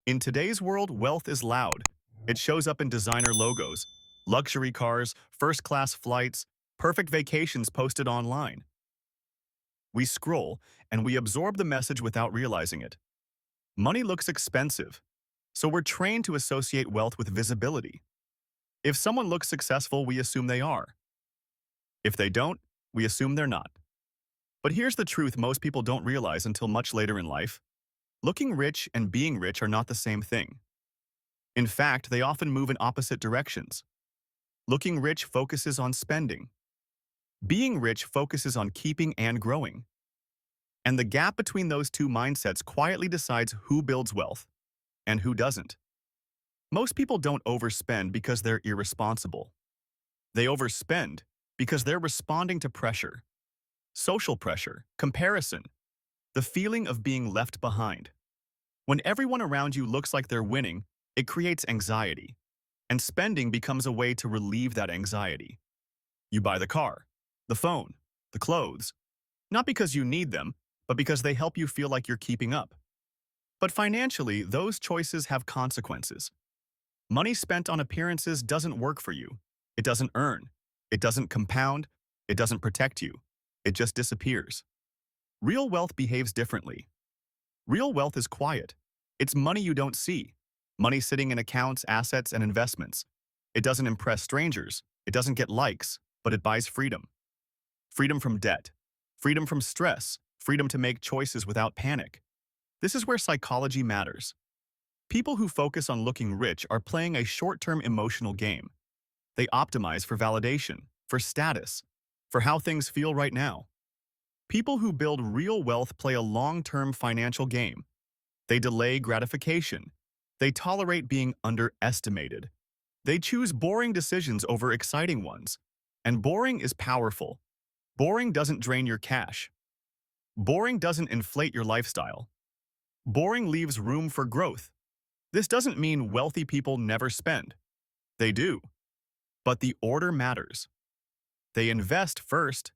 In today's world, wealth is loud. It shows up in designer logos, luxury cars, first-class flights, perfect vacations posted online. We scroll, and we absorb the message without realizing it. Money looks expensive, so we're trained to associate wealth with visibility. If someone looks successful, we assume they are. If they don't, we assume they're not. But here's the truth most people don't realize until much later in life. Looking rich and being rich are not the same thing. In fact, they often move in opposite directions. Looking rich focuses on spending. Being rich focuses on keeping and growing. And the gap between those two mindsets quietly decides who builds wealth and who doesn't. Most people don't overspend because they're irresponsible. They overspend because they're responding to pressure. Social pressure, comparison, the feeling of being left behind. When everyone around you looks like they're winning, it creates anxiety, and spending becomes a way to relieve that anxiety. You buy the car, the phone, the clothes, not because you need them, but because they help you feel like you're keeping up. But financially, those choices have consequences. Money spent on appearances doesn't work for you. It doesn't earn. It doesn't compound. It doesn't protect you. It just disappears. Real wealth behaves differently. Real wealth is quiet. It's money you don't see. Money sitting in accounts, assets, and investments. It doesn't impress strangers. It doesn't get likes, but it buys freedom. Freedom from debt. Freedom from stress. Freedom to make choices without panic. This is where psychology matters. People who focus on looking rich are playing a short-term emotional game. They optimize for validation, for status, for how things feel right now. People who build real wealth play a long-term financial game. They delay gratification. They tolerate being underestimated. They choose boring decisions over exciting ones. And boring is powerful. Boring doesn't drain your cash. Boring doesn't inflate your lifestyle. Boring leaves room for growth. This doesn't mean wealthy people never spend. They do. But the order matters. They invest first.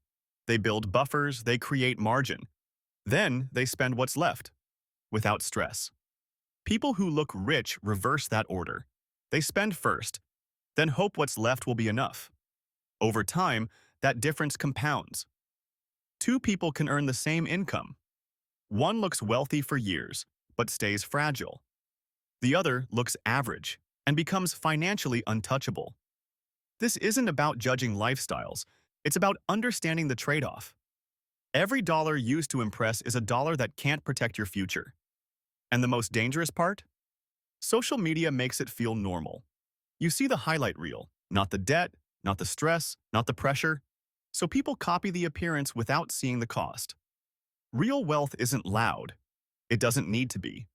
They build buffers. They create margin. Then they spend what's left, without stress. People who look rich reverse that order. They spend first, then hope what's left will be enough. Over time, that difference compounds. Two people can earn the same income. One looks wealthy for years, but stays fragile. The other looks average and becomes financially untouchable. This isn't about judging lifestyles. It's about understanding the trade-off. Every dollar used to impress is a dollar that can't protect your future. And the most dangerous part? Social media makes it feel normal. You see the highlight reel, not the debt, not the stress, not the pressure. So people copy the appearance without seeing the cost. Real wealth isn't loud. It doesn't need to be.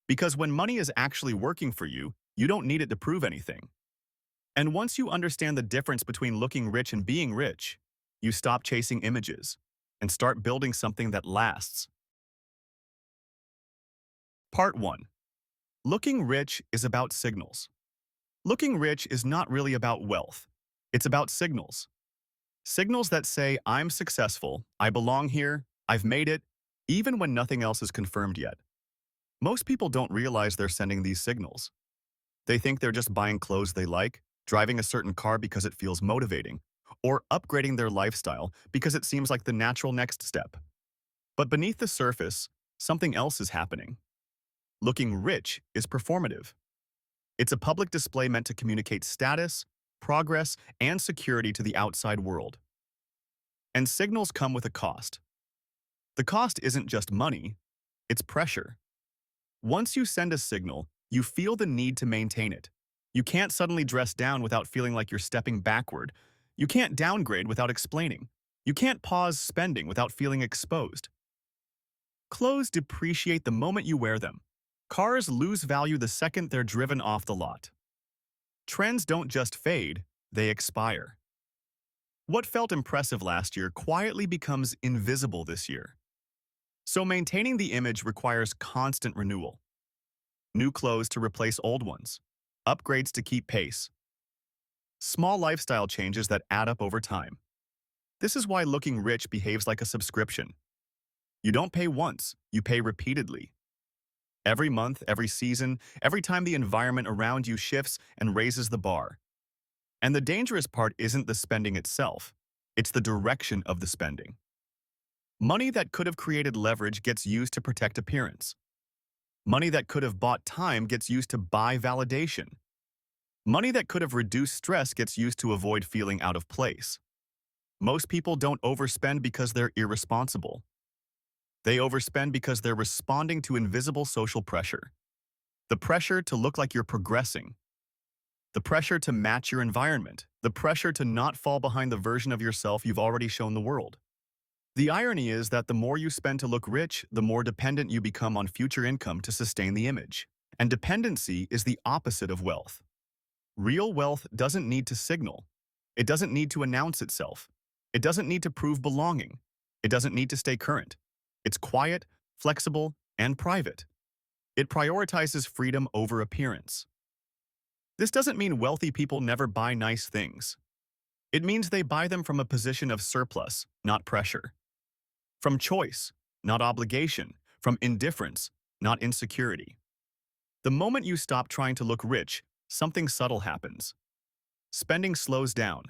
Because when money is actually working for you, you don't need it to prove anything. And once you understand the difference between looking rich and being rich, you stop chasing images and start building something that lasts. Part 1. Looking rich is about signals. Looking rich is not really about wealth. It's about signals. Signals that say, I'm successful, I belong here, I've made it, even when nothing else is confirmed yet. Most people don't realize they're sending these signals. They think they're just buying clothes they like, driving a certain car because it feels motivating, or upgrading their lifestyle because it seems like the natural next step. But beneath the surface, something else is happening. Looking rich is performative. It's a public display meant to communicate status, progress, and security to the outside world. And signals come with a cost. The cost isn't just money, it's pressure. Once you send a signal, you feel the need to maintain it. You can't suddenly dress down without feeling like you're stepping backward. You can't downgrade without explaining. You can't pause spending without feeling exposed. Clothes depreciate the moment you wear them. Cars lose value the second they're driven off the lot. Trends don't just fade, they expire. What felt impressive last year quietly becomes invisible this year. So maintaining the image requires constant renewal. New clothes to replace old ones. Upgrades to keep pace. Small lifestyle changes that add up over time. This is why looking rich behaves like a subscription. You don't pay once, you pay repeatedly. Every month, every season, every time the environment around you shifts and raises the bar. And the dangerous part isn't the spending itself, it's the direction of the spending. Money that could have created leverage gets used to protect appearance. Money that could have bought time gets used to buy validation. Money that could have reduced stress gets used to avoid feeling out of place. Most people don't overspend because they're irresponsible. They overspend because they're responding to invisible social pressure. The pressure to look like you're progressing. The pressure to match your environment. The pressure to not fall behind the version of yourself you've already shown the world. The irony is that the more you spend to look rich, the more dependent you become on future income to sustain the image. And dependency is the opposite of wealth. Real wealth doesn't need to signal. It doesn't need to announce itself. It doesn't need to prove belonging. It doesn't need to stay current. It's quiet, flexible, and private. It prioritizes freedom over appearance. This doesn't mean wealthy people never buy nice things. It means they buy them from a position of surplus, not pressure. From choice, not obligation. From indifference, not insecurity. The moment you stop trying to look rich, something subtle happens. Spending slows down.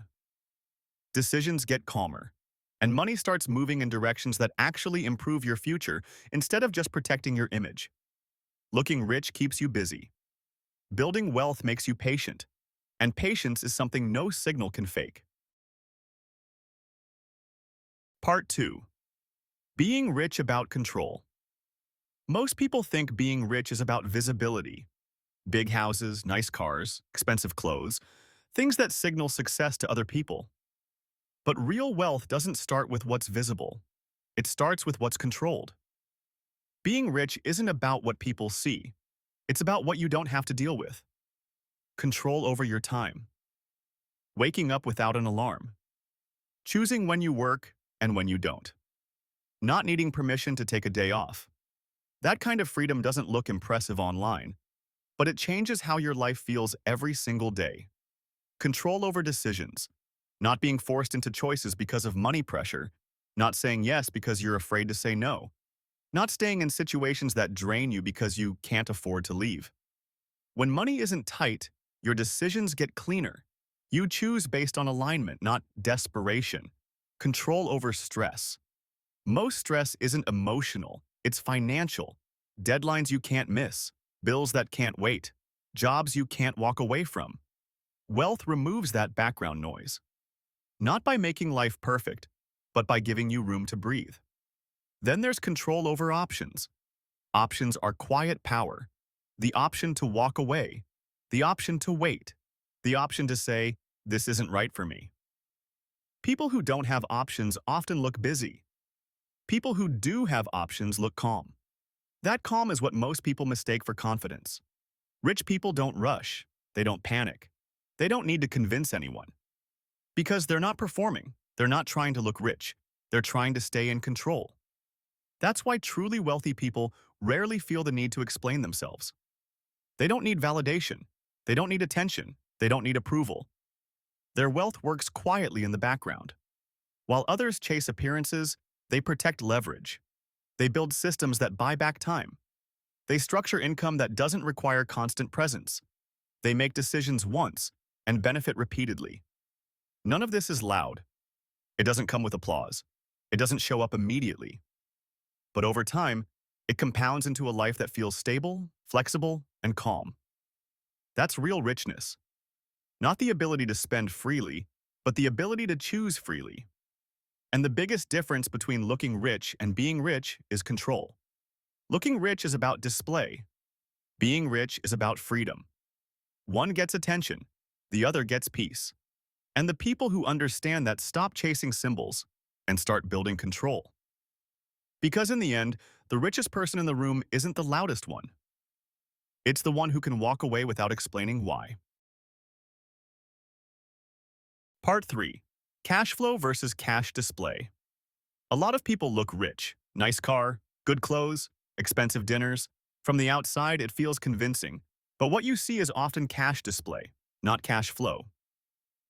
Decisions get calmer. And money starts moving in directions that actually improve your future instead of just protecting your image. Looking rich keeps you busy. Building wealth makes you patient. And patience is something no signal can fake. Part 2. Being rich about control. Most people think being rich is about visibility. Big houses, nice cars, expensive clothes, things that signal success to other people. But real wealth doesn't start with what's visible. It starts with what's controlled. Being rich isn't about what people see. It's about what you don't have to deal with. Control over your time. Waking up without an alarm. Choosing when you work and when you don't. Not needing permission to take a day off. That kind of freedom doesn't look impressive online, but it changes how your life feels every single day. Control over decisions. Not being forced into choices because of money pressure. Not saying yes because you're afraid to say no. Not staying in situations that drain you because you can't afford to leave. When money isn't tight, your decisions get cleaner. You choose based on alignment, not desperation. Control over stress. Most stress isn't emotional, it's financial. Deadlines you can't miss, bills that can't wait, jobs you can't walk away from. Wealth removes that background noise. Not by making life perfect, but by giving you room to breathe. Then there's control over options. Options are quiet power. The option to walk away. The option to wait. The option to say, this isn't right for me. People who don't have options often look busy. People who do have options look calm. That calm is what most people mistake for confidence. Rich people don't rush. They don't panic. They don't need to convince anyone. Because they're not performing. They're not trying to look rich. They're trying to stay in control. That's why truly wealthy people rarely feel the need to explain themselves. They don't need validation. They don't need attention. They don't need approval. Their wealth works quietly in the background. While others chase appearances, they protect leverage. They build systems that buy back time. They structure income that doesn't require constant presence. They make decisions once and benefit repeatedly. None of this is loud. It doesn't come with applause. It doesn't show up immediately. But over time, it compounds into a life that feels stable, flexible, and calm. That's real richness. Not the ability to spend freely, but the ability to choose freely. And the biggest difference between looking rich and being rich is control. Looking rich is about display. Being rich is about freedom. One gets attention, the other gets peace. And the people who understand that stop chasing symbols and start building control. Because in the end, the richest person in the room isn't the loudest one. It's the one who can walk away without explaining why. Part 3. Cash flow versus cash display. A lot of people look rich. Nice car, good clothes, expensive dinners. From the outside, it feels convincing. But what you see is often cash display, not cash flow.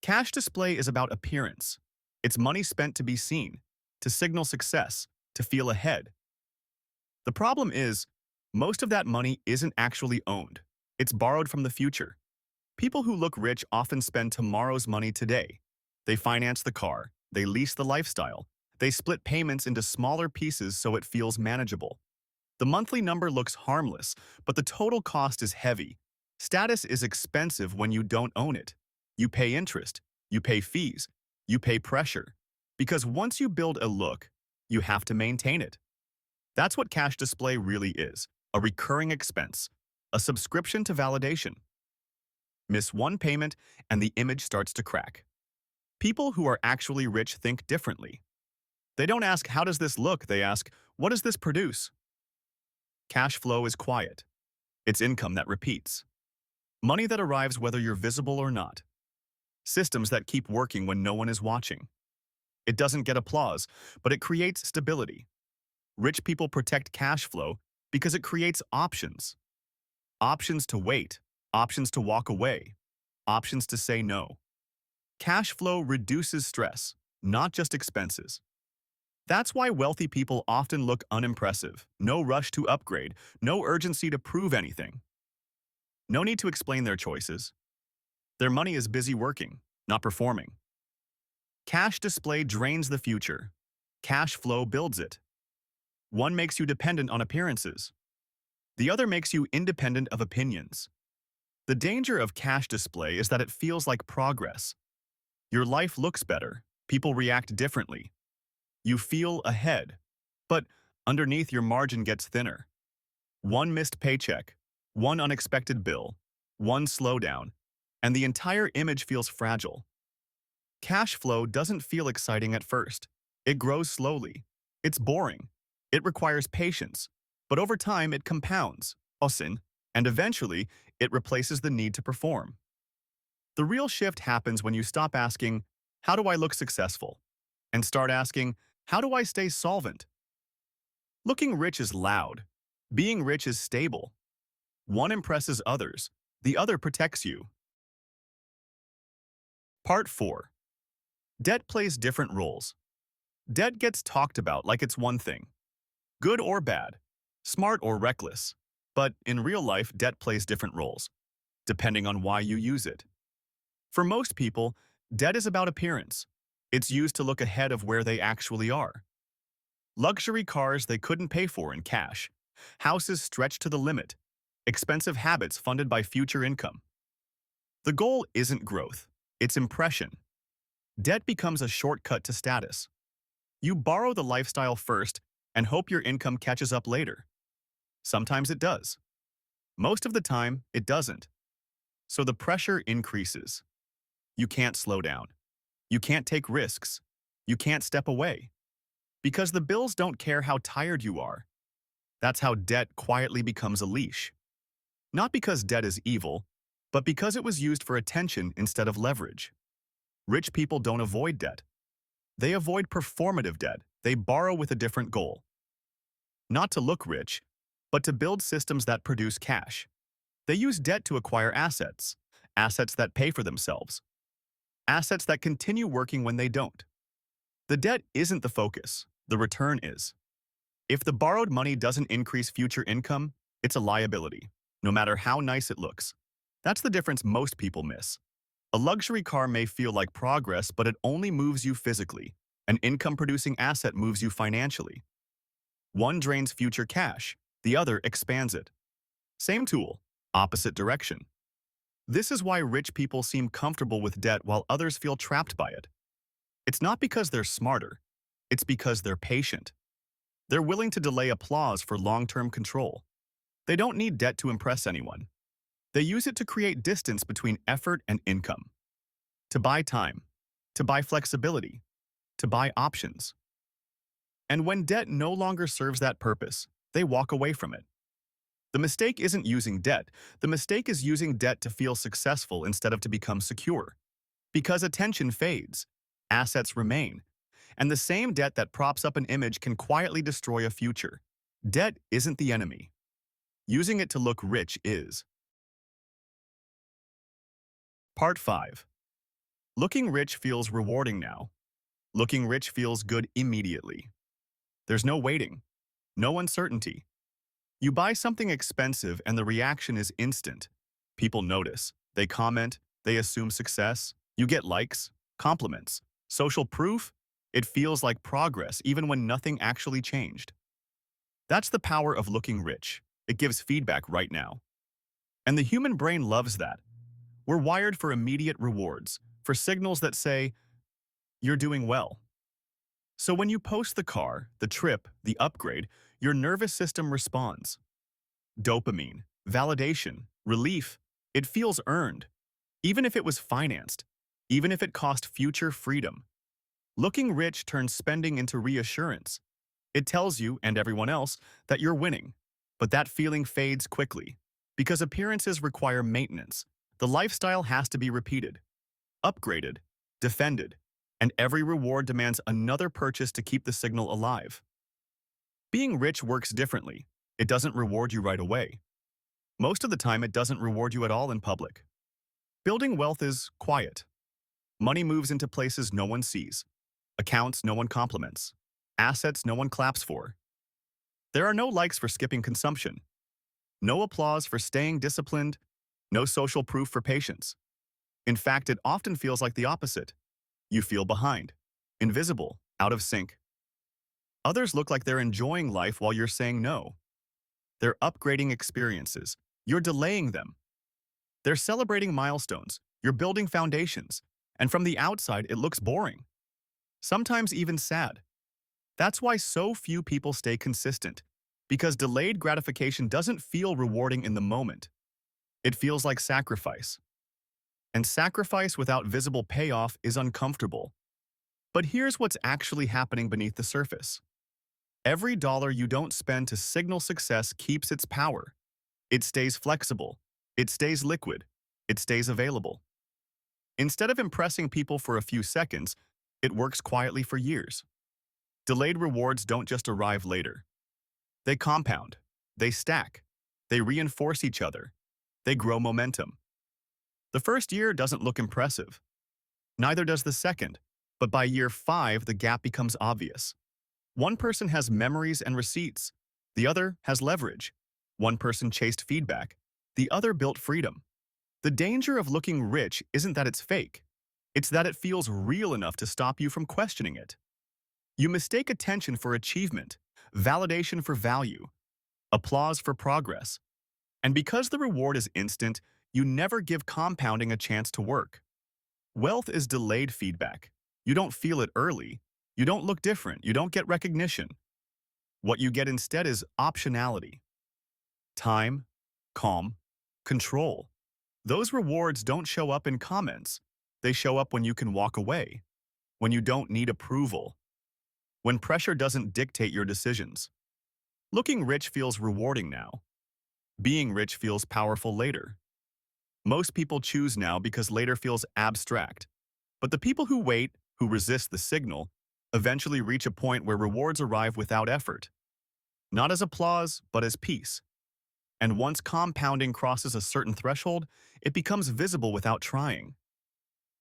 Cash display is about appearance. It's money spent to be seen, to signal success, to feel ahead. The problem is, Most of that money isn't actually owned. It's borrowed from the future. People who look rich often spend tomorrow's money today. They finance the car, they lease the lifestyle, they split payments into smaller pieces so it feels manageable. The monthly number looks harmless, but the total cost is heavy. Status is expensive when you don't own it. You pay interest, you pay fees, you pay pressure. Because once you build a look, you have to maintain it. That's what cash display really is, a recurring expense, a subscription to validation. Miss one payment and the image starts to crack. People who are actually rich think differently. They don't ask, how does this look? They ask, what does this produce? Cash flow is quiet. It's income that repeats. Money that arrives whether you're visible or not. Systems that keep working when no one is watching. It doesn't get applause, but it creates stability. Rich people protect cash flow because it creates options. Options to wait, options to walk away, options to say no. Cash flow reduces stress, not just expenses. That's why wealthy people often look unimpressive. No rush to upgrade, no urgency to prove anything. No need to explain their choices. Their money is busy working, not performing. Cash display drains the future. Cash flow builds it. One makes you dependent on appearances. The other makes you independent of opinions. The danger of cash display is that it feels like progress. Your life looks better. People react differently. You feel ahead. But underneath, your margin gets thinner. One missed paycheck, one unexpected bill, one slowdown, and the entire image feels fragile. Cash flow doesn't feel exciting at first. It grows slowly. It's boring. It requires patience. But over time, it compounds, and eventually, it replaces the need to perform. The real shift happens when you stop asking, how do I look successful? And start asking, how do I stay solvent? Looking rich is loud. Being rich is stable. One impresses others. The other protects you. Part 4. Debt plays different roles. Debt gets talked about like it's one thing. Good or bad. Smart or reckless. But in real life, debt plays different roles, depending on why you use it. For most people, debt is about appearance. It's used to look ahead of where they actually are. Luxury cars they couldn't pay for in cash. Houses stretched to the limit. Expensive habits funded by future income. The goal isn't growth, it's impression. Debt becomes a shortcut to status. You borrow the lifestyle first and hope your income catches up later. Sometimes it does. Most of the time, it doesn't. So the pressure increases. You can't slow down. You can't take risks. You can't step away. Because the bills don't care how tired you are. That's how debt quietly becomes a leash. Not because debt is evil, but because it was used for attention instead of leverage. Rich people don't avoid debt. They avoid performative debt. They borrow with a different goal. Not to look rich, but to build systems that produce cash. They use debt to acquire assets, assets that pay for themselves, assets that continue working when they don't. The debt isn't the focus, the return is. If the borrowed money doesn't increase future income, it's a liability, no matter how nice it looks. That's the difference most people miss. A luxury car may feel like progress, but it only moves you physically. An income-producing asset moves you financially. One drains future cash, the other expands it. Same tool, opposite direction. This is why rich people seem comfortable with debt while others feel trapped by it. It's not because they're smarter, it's because they're patient. They're willing to delay applause for long-term control. They don't need debt to impress anyone. They use it to create distance between effort and income. To buy time, to buy flexibility, to buy options. And when debt no longer serves that purpose, they walk away from it. The mistake isn't using debt. The mistake is using debt to feel successful instead of to become secure. Because attention fades, assets remain, and the same debt that props up an image can quietly destroy a future. Debt isn't the enemy. Using it to look rich is. Part 5. Looking rich feels rewarding now. Looking rich feels good immediately. There's no waiting, no uncertainty. You buy something expensive and the reaction is instant. People notice, they comment, they assume success. You get likes, compliments, social proof. It feels like progress even when nothing actually changed. That's the power of looking rich. It gives feedback right now. And the human brain loves that. We're wired for immediate rewards, for signals that say, you're doing well. So when you post the car, the trip, the upgrade, your nervous system responds. Dopamine, validation, relief, it feels earned. Even if it was financed, even if it cost future freedom. Looking rich turns spending into reassurance. It tells you and everyone else that you're winning. But that feeling fades quickly. Because appearances require maintenance. The lifestyle has to be repeated, upgraded, defended, and every reward demands another purchase to keep the signal alive. Being rich works differently. It doesn't reward you right away. Most of the time, it doesn't reward you at all in public. Building wealth is quiet. Money moves into places no one sees. Accounts no one compliments. Assets no one claps for. There are no likes for skipping consumption. No applause for staying disciplined. No social proof for patience. In fact, it often feels like the opposite. You feel behind, invisible, out of sync. Others look like they're enjoying life while you're saying no. They're upgrading experiences. You're delaying them. They're celebrating milestones. You're building foundations. And from the outside, it looks boring. Sometimes even sad. That's why so few people stay consistent. Because delayed gratification doesn't feel rewarding in the moment. It feels like sacrifice. And sacrifice without visible payoff is uncomfortable. But here's what's actually happening beneath the surface. Every dollar you don't spend to signal success keeps its power. It stays flexible. It stays liquid. It stays available. Instead of impressing people for a few seconds, it works quietly for years. Delayed rewards don't just arrive later. They compound. They stack. They reinforce each other. They grow momentum. The first year doesn't look impressive. Neither does the second. But by year 5, the gap becomes obvious. One person has memories and receipts. The other has leverage. One person chased feedback. The other built freedom. The danger of looking rich isn't that it's fake. It's that it feels real enough to stop you from questioning it. You mistake attention for achievement, validation for value, applause for progress. And because the reward is instant, you never give compounding a chance to work. Wealth is delayed feedback. You don't feel it early. You don't look different. You don't get recognition. What you get instead is optionality. Time, calm, control. Those rewards don't show up in comments. They show up when you can walk away, when you don't need approval, when pressure doesn't dictate your decisions. Looking rich feels rewarding now. Being rich feels powerful later. Most people choose now because later feels abstract. But the people who wait, who resist the signal, eventually reach a point where rewards arrive without effort. Not as applause, but as peace. And once compounding crosses a certain threshold, it becomes visible without trying.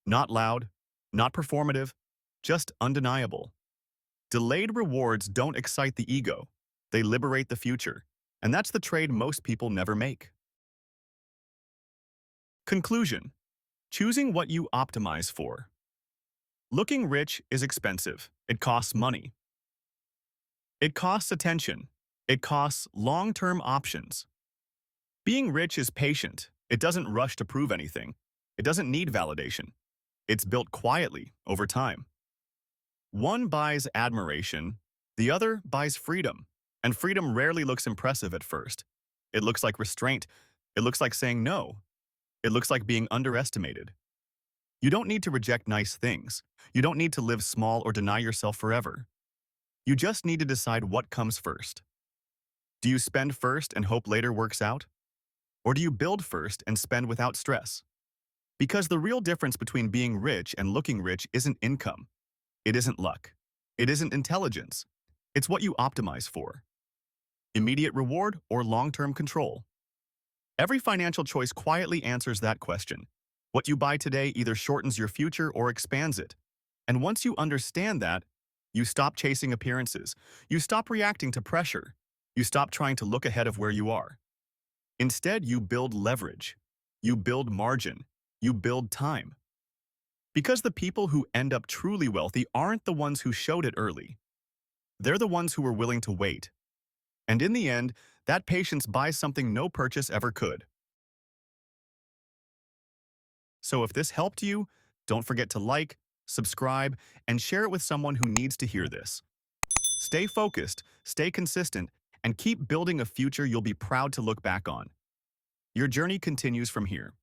Not loud, not performative, just undeniable. Delayed rewards don't excite the ego. They liberate the future. And that's the trade most people never make. Conclusion: choosing what you optimize for. Looking rich is expensive. It costs money. It costs attention. It costs long-term options. Being rich is patient. It doesn't rush to prove anything. It doesn't need validation. It's built quietly over time. One buys admiration, the other buys freedom. And freedom rarely looks impressive at first. It looks like restraint. It looks like saying no. It looks like being underestimated. You don't need to reject nice things. You don't need to live small or deny yourself forever. You just need to decide what comes first. Do you spend first and hope later works out? Or do you build first and spend without stress? Because the real difference between being rich and looking rich isn't income. It isn't luck. It isn't intelligence. It's what you optimize for. Immediate reward or long-term control? Every financial choice quietly answers that question. What you buy today either shortens your future or expands it. And once you understand that, you stop chasing appearances. You stop reacting to pressure. You stop trying to look ahead of where you are. Instead, you build leverage. You build margin. You build time. Because the people who end up truly wealthy aren't the ones who showed it early. They're the ones who were willing to wait. And in the end, that patience buys something no purchase ever could. So if this helped you, don't forget to like, subscribe, and share it with someone who needs to hear this. Stay focused, stay consistent, and keep building a future you'll be proud to look back on. Your journey continues from here.